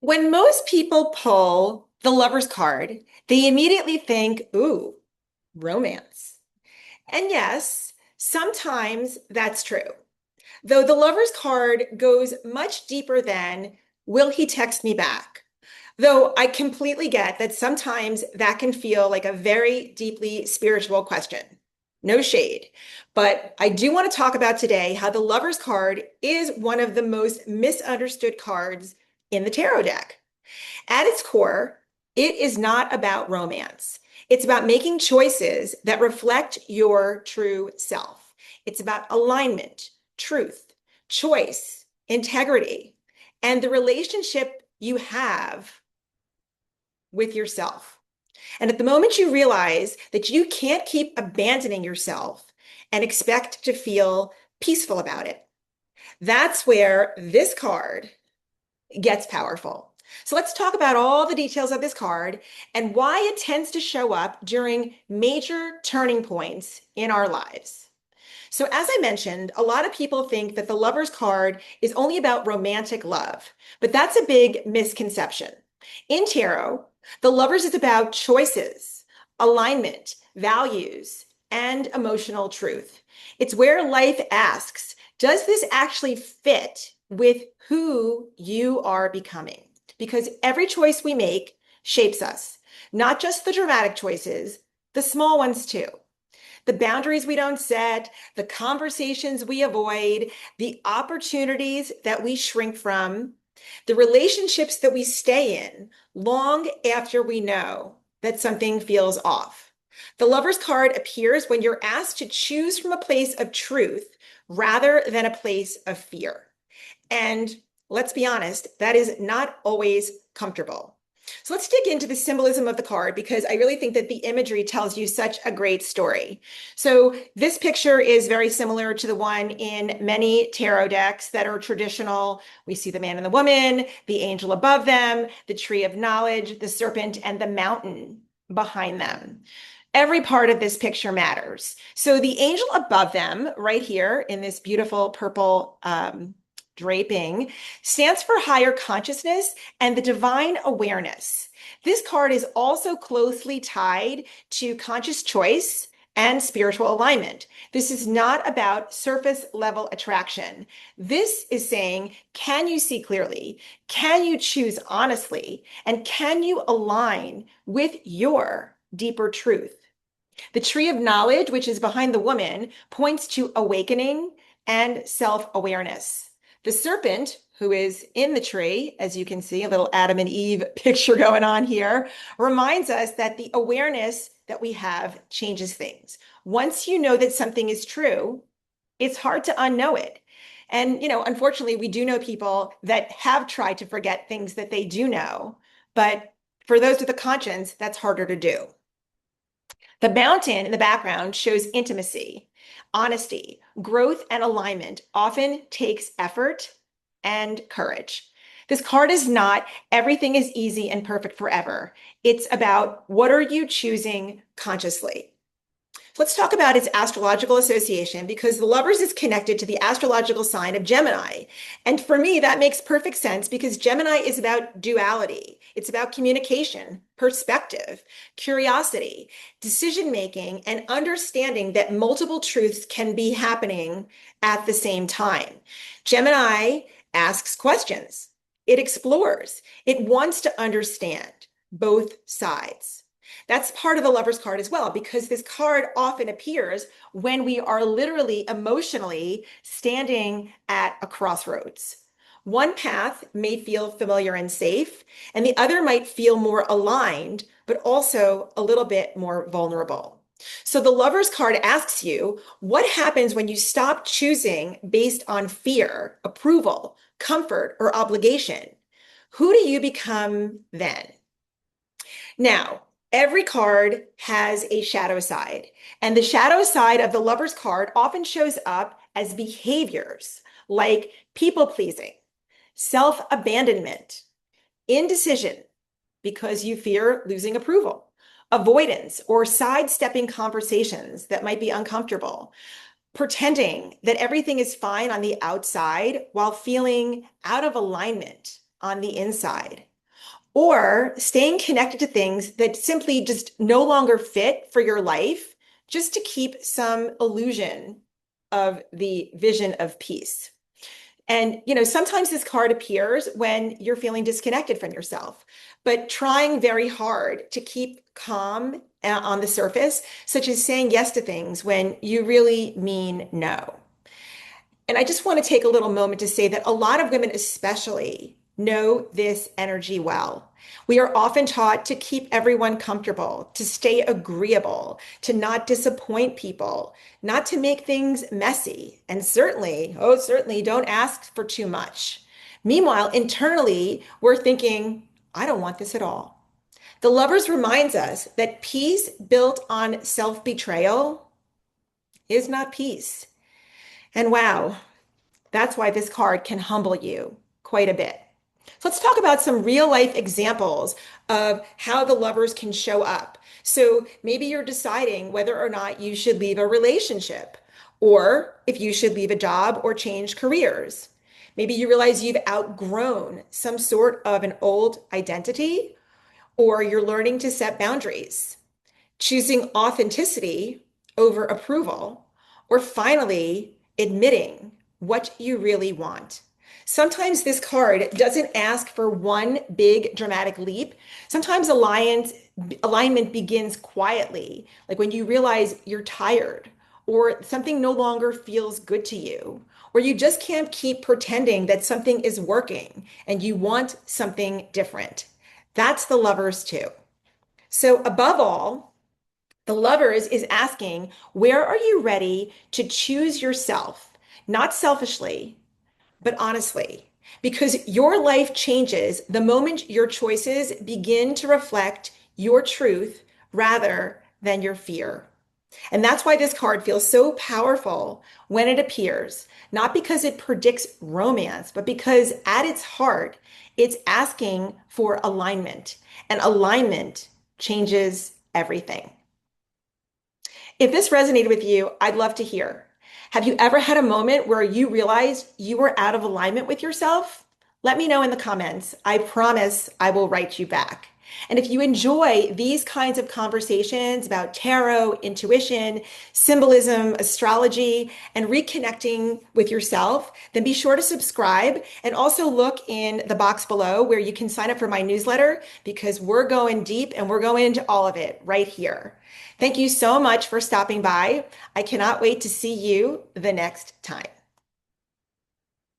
When most people pull the lover's card, they immediately think, ooh, romance. And yes, sometimes that's true. Though the lover's card goes much deeper than, will he text me back? Though I completely get that sometimes that can feel like a very deeply spiritual question. No shade. But I do want to talk about today how the lover's card is one of the most misunderstood cards in the tarot deck. At its core, it is not about romance. It's about making choices that reflect your true self. It's about alignment, truth, choice, integrity, and the relationship you have with yourself. And at the moment you realize that you can't keep abandoning yourself and expect to feel peaceful about it, that's where this card gets powerful. So let's talk about all the details of this card and why it tends to show up during major turning points in our lives. So, as I mentioned, a lot of people think that the lover's card is only about romantic love, but that's a big misconception. In tarot, the lovers is about choices, alignment, values, and emotional truth. It's where life asks, does this actually fit with who you are becoming? Because every choice we make shapes us, not just the dramatic choices, the small ones too. The boundaries we don't set, the conversations we avoid, the opportunities that we shrink from, the relationships that we stay in long after we know that something feels off. The lover's card appears when you're asked to choose from a place of truth rather than a place of fear. And let's be honest, that is not always comfortable. So let's dig into the symbolism of the card because I really think that the imagery tells you such a great story. So this picture is very similar to the one in many tarot decks that are traditional. We see the man and the woman, the angel above them, the tree of knowledge, the serpent, and the mountain behind them. Every part of this picture matters. So the angel above them, right here in this beautiful purple draping, stands for higher consciousness and the divine awareness. This card is also closely tied to conscious choice and spiritual alignment. This is not about surface level attraction. This is saying, can you see clearly? Can you choose honestly? And can you align with your deeper truth? The tree of knowledge, which is behind the woman, points to awakening and self-awareness. The serpent, who is in the tree, as you can see, a little Adam and Eve picture going on here, reminds us that the awareness that we have changes things. Once you know that something is true, it's hard to unknow it. And, unfortunately, we do know people that have tried to forget things that they do know. But for those with a conscience, that's harder to do. The mountain in the background shows intimacy, honesty, growth, and alignment often takes effort and courage. This card is not everything is easy and perfect forever. It's about what are you choosing consciously? Let's talk about its astrological association because the lovers is connected to the astrological sign of Gemini. And for me, that makes perfect sense because Gemini is about duality. It's about communication, perspective, curiosity, decision making, and understanding that multiple truths can be happening at the same time. Gemini asks questions, it explores, it wants to understand both sides. That's part of the lover's card as well, because this card often appears when we are literally emotionally standing at a crossroads. One path may feel familiar and safe, and the other might feel more aligned, but also a little bit more vulnerable. So the lover's card asks you, what happens when you stop choosing based on fear, approval, comfort, or obligation? Who do you become then? Now, every card has a shadow side, and the shadow side of the lover's card often shows up as behaviors like people pleasing, self-abandonment, indecision because you fear losing approval, avoidance or sidestepping conversations that might be uncomfortable, pretending that everything is fine on the outside while feeling out of alignment on the inside. or staying connected to things that simply just no longer fit for your life, just to keep some illusion of the vision of peace. And, sometimes this card appears when you're feeling disconnected from yourself, but trying very hard to keep calm on the surface, such as saying yes to things when you really mean no. And I just want to take a little moment to say that a lot of women, especially, know this energy well. We are often taught to keep everyone comfortable, to stay agreeable, to not disappoint people, not to make things messy, and certainly, oh, certainly don't ask for too much. Meanwhile, internally, we're thinking, I don't want this at all. The Lovers reminds us that peace built on self-betrayal is not peace. And wow, that's why this card can humble you quite a bit. So let's talk about some real life examples of how the lovers can show up. So maybe you're deciding whether or not you should leave a relationship, or if you should leave a job or change careers. Maybe you realize you've outgrown some sort of an old identity, or you're learning to set boundaries, choosing authenticity over approval, or finally admitting what you really want. Sometimes this card doesn't ask for one big dramatic leap. Sometimes alignment begins quietly, like when you realize you're tired, or something no longer feels good to you, or you just can't keep pretending that something is working and you want something different. That's the lovers too. So above all, the lovers is asking, where are you ready to choose yourself? Not selfishly, but honestly, because your life changes the moment your choices begin to reflect your truth rather than your fear. And that's why this card feels so powerful when it appears, not because it predicts romance, but because at its heart, it's asking for alignment, and alignment changes everything. If this resonated with you, I'd love to hear. Have you ever had a moment where you realized you were out of alignment with yourself? Let me know in the comments. I promise I will write you back. And if you enjoy these kinds of conversations about tarot, intuition, symbolism, astrology, and reconnecting with yourself, then be sure to subscribe and also look in the box below where you can sign up for my newsletter, because we're going deep and we're going into all of it right here. Thank you so much for stopping by. I cannot wait to see you the next time.